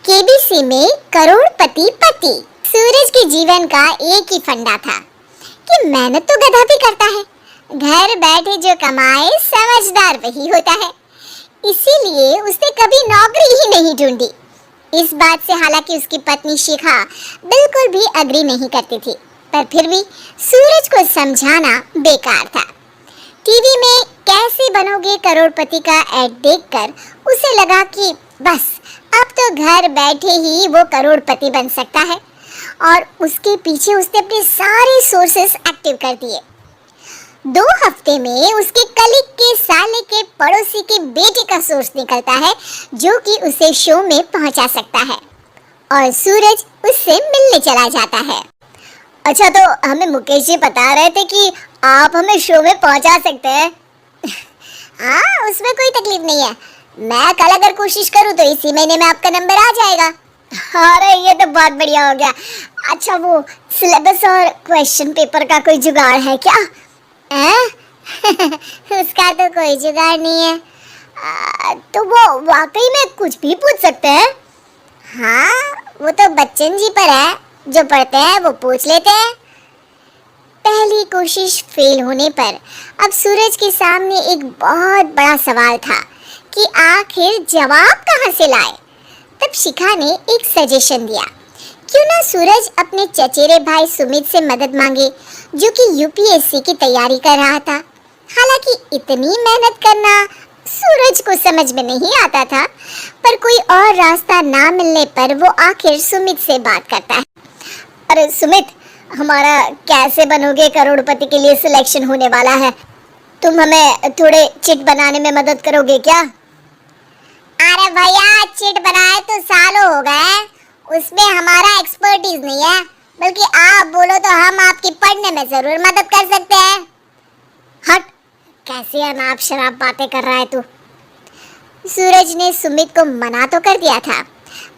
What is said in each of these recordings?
KBC में करोड़पति पति। सूरज के जीवन का एक ही फंडा था कि मेहनत तो गधा भी करता है, घर बैठे जो कमाए समझदार वही होता है। इसीलिए उसने कभी नौकरी ही नहीं ढूंढी। इस बात से हालांकि उसकी पत्नी शिखा बिल्कुल भी अग्री नहीं करती थी, पर फिर भी सूरज को समझाना बेकार था। टीवी में कैसे बनोगे करोड़पति का ऐड देखकर उसे लगा कि बस अब तो घर बैठे ही वो करोड़पति बन सकता है, और उसके पीछे उसने अपने सारे सोर्सेस एक्टिव कर दिए। 2 हफ्ते में उसके कलीग के साले के पड़ोसी की बेटी का सोर्स निकलता है जो कि उसे शो में पहुंचा सकता है, और सूरज उससे मिलने चला जाता है। अच्छा, तो हमें मुकेश जी बता रहे थे कि आप हमें शो में पहुंचा सकते हैं। हाँ, उसमें कोई तकलीफ नहीं है। मैं कल अगर कोशिश करूँ तो इसी महीने में आपका नंबर आ जाएगा। अरे ये तो बहुत बढ़िया हो गया। अच्छा, वो सिलेबस और क्वेश्चन पेपर का कोई जुगाड़ है क्या? उसका तो कोई जुगाड़ नहीं है। तो वो वाकई में कुछ भी पूछ सकते हैं? हाँ, वो तो बच्चन जी पर है, जो पढ़ते हैं वो पूछ लेते हैं। पहली कोशिश फेल होने पर अब सूरज के सामने एक बहुत बड़ा सवाल था कि आखिर जवाब कहाँ से लाए। तब शिखा ने एक सजेशन दिया, क्यों ना सूरज अपने चचेरे भाई सुमित से मदद मांगे, जो कि यूपीएससी की तैयारी कर रहा था। हालांकि इतनी मेहनत करना सूरज को समझ में नहीं आता था, पर कोई और रास्ता ना मिलने पर वो आखिर सुमित से बात करता है। अरे सुमित, हमारा कैसे बनोगे करोड़पति के लिए सिलेक्शन होने वाला है, तुम हमें थोड़े चिट बनाने में मदद करोगे क्या? अरे भैया, चिट बनाए तो सालों हो गए, उसमें हमारा एक्सपर्टीज नहीं है, बल्कि आप बोलो तो हम आपकी पढ़ने में जरूर मदद कर सकते हैं। हट, कैसी अनाप शराब बातें कर रहा है तू। सूरज ने सुमित को मना तो कर दिया था,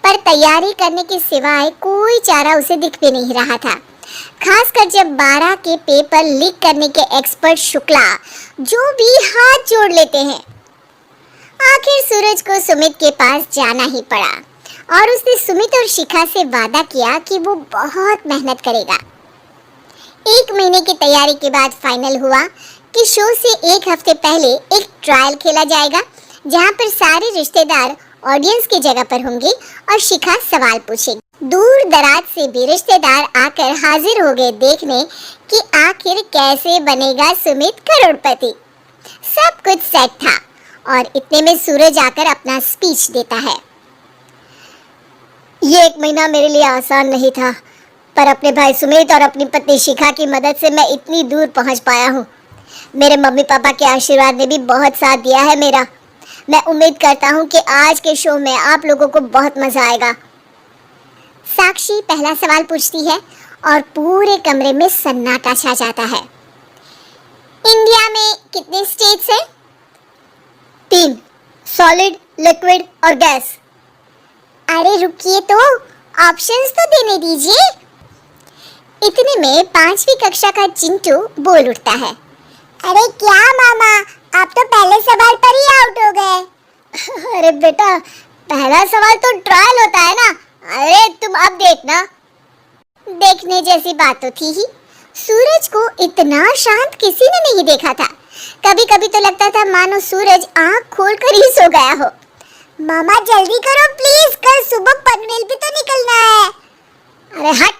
पर तैयारी करने के सिवाय कोई चारा उसे दिख भी नहीं रहा था, खासकर जब 12 के पेपर लीक करने के एक्सपर्ट शुक्ला जो भी हाथ जोड़ लेते हैं। आखिर सूरज को सुमित के पास जाना ही पड़ा, और उसने सुमित और शिखा से वादा किया कि वो बहुत मेहनत करेगा। 1 महीने की तैयारी के बाद फाइनल हुआ कि शो से 1 हफ्ते पहले एक ट्रायल खेला जाएगा, जहां पर सारे रिश्तेदार ऑडियंस की जगह पर होंगे और शिखा सवाल पूछेगी। दूर दराज से भी रिश्तेदार आकर हाजिर हो गए देखने कि आखिर कैसे बनेगा सुमित करोड़पति। सब कुछ सेट था, और इतने में सूरज आकर अपना स्पीच देता है। ये 1 महीना मेरे लिए आसान नहीं था, पर अपने भाई सुमित और अपनी पत्नी शिखा की मदद से मैं इतनी दूर पहुंच पाया हूँ। मेरे मम्मी पापा के आशीर्वाद ने भी बहुत साथ दिया है मेरा। मैं उम्मीद करता हूँ कि आज के शो में आप लोगों को बहुत मजा आएगा। साक्षी पहला सवाल पूछती है और पूरे कमरे में सन्नाटा छा जाता है। इंडिया में कितने स्टेट्स हैं? 3, सॉलिड, लिक्विड और गैस। अरे रुकिए, तो ऑप्शंस तो देने दीजिए। इतने में 5वीं कक्षा का चिंटू बोल उठता है। अरे क्या मामा, आप तो पहले सवाल पर ही आउट हो गए। अरे बेटा, पहला सवाल तो ट्रायल होता है ना। अरे तुम अब देखना। देखने जैसी बात तो थी ही। सूरज को इतना शांत किसी ने नहीं देखा था। कभी कभी तो लगता था मानो सूरज आंख खोलकर ही सो गया हो। मामा जल्दी करो प्लीज, कल सुबह पनवेल भी तो निकलना है। अरे हट,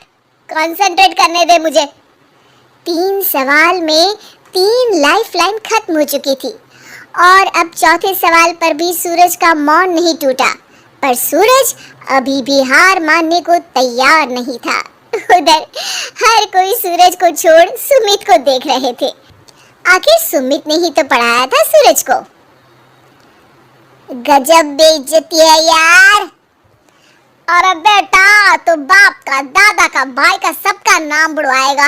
कंसंट्रेट करने दे मुझे। 3 सवाल में 3 लाइफलाइन खत्म हो चुकी थी, और अब चौथे सवाल पर भी सूरज का मौन नहीं टूटा, पर सूरज अभी भी हार मानने को तैयार नहीं था। उधर हर कोई सूरज को छोड़ सुमित को देख रहे थे। आखिर सुमित ने ही तो पढ़ाया था सूरज को। गजब बेइज्जती है यार। अरे बेटा, तो बाप का, दादा का, भाई का, सबका नाम बुड़वाएगा।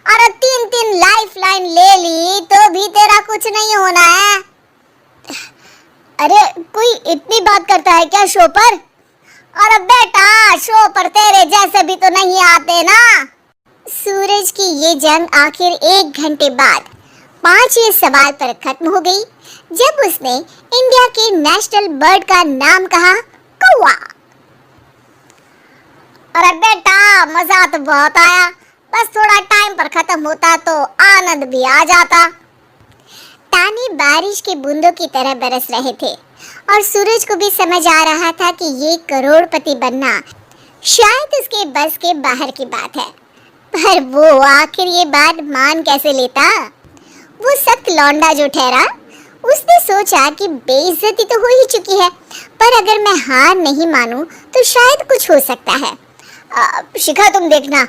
अरे 3 लाइफलाइन ले ली तो भी तेरा कुछ नहीं होना है। अरे कोई इतनी बात करता है क्या शो पर? अरे बेटा, शो पर तेरे जैसे भी तो नहीं आते ना। सूरज की ये जंग आखिर 1 घंटे बाद 5वें सवाल पर खत्म हो गई, जब उसने इंडिया के नेशनल बर्ड का नाम कहा, कौवा। अरे बेटा मजा तो बहुत आया, बस थोड़ा टाइम पर खत्म होता तो आनंद भी आ जाता। ताने बारिश के बूंदों की तरह बरस रहे थे और सूरज को भी समझ आ रहा था कि ये करोड़पति बनना शायद उसके बस के बाहर की बात है। पर वो आखिर ये बात मान कैसे लेता? वो सख्त लौंडा जो ठहरा, उसने सोचा कि बेइज्जती तो हो ही चुकी है, पर अगर मैं हार नहीं मानूं तो शायद कुछ हो सकता है। शिखा तुम देखना,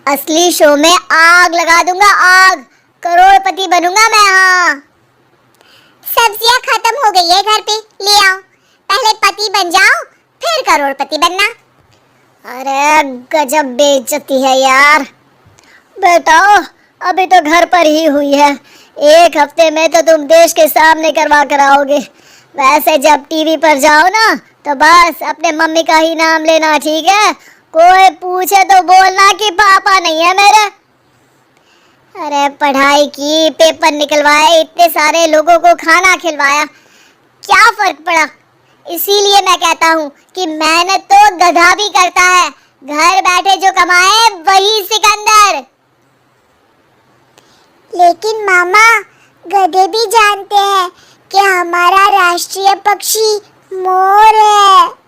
असली शो में आग लगा दूंगा, आग, करोड़पति बनूंगा मैं। हाँ, सब्जियां खत्म हो गई है घर पे, ले आओ, पहले पति बन जाओ फिर करोड़पति बनना। अरे गजब बेइज्जती है यार। बेटा अभी तो घर पर ही हुई है, 1 हफ्ते में तो तुम देश के सामने करवा कर आओगे। वैसे जब टीवी पर जाओ ना तो बस अपने मम्मी का ही नाम लेना, ठीक है? कोई पूछे तो बोलना कि पापा नहीं है मेरे। अरे पढ़ाई की, पेपर निकलवाए, इतने सारे लोगों को खाना खिलवाया, क्या फर्क पड़ा? इसीलिए मैं कहता हूँ कि मेहनत तो गधा भी करता है, घर बैठे जो कमाए वही सिकंदर। लेकिन मामा, गधे भी जानते हैं कि हमारा राष्ट्रीय पक्षी मोर है।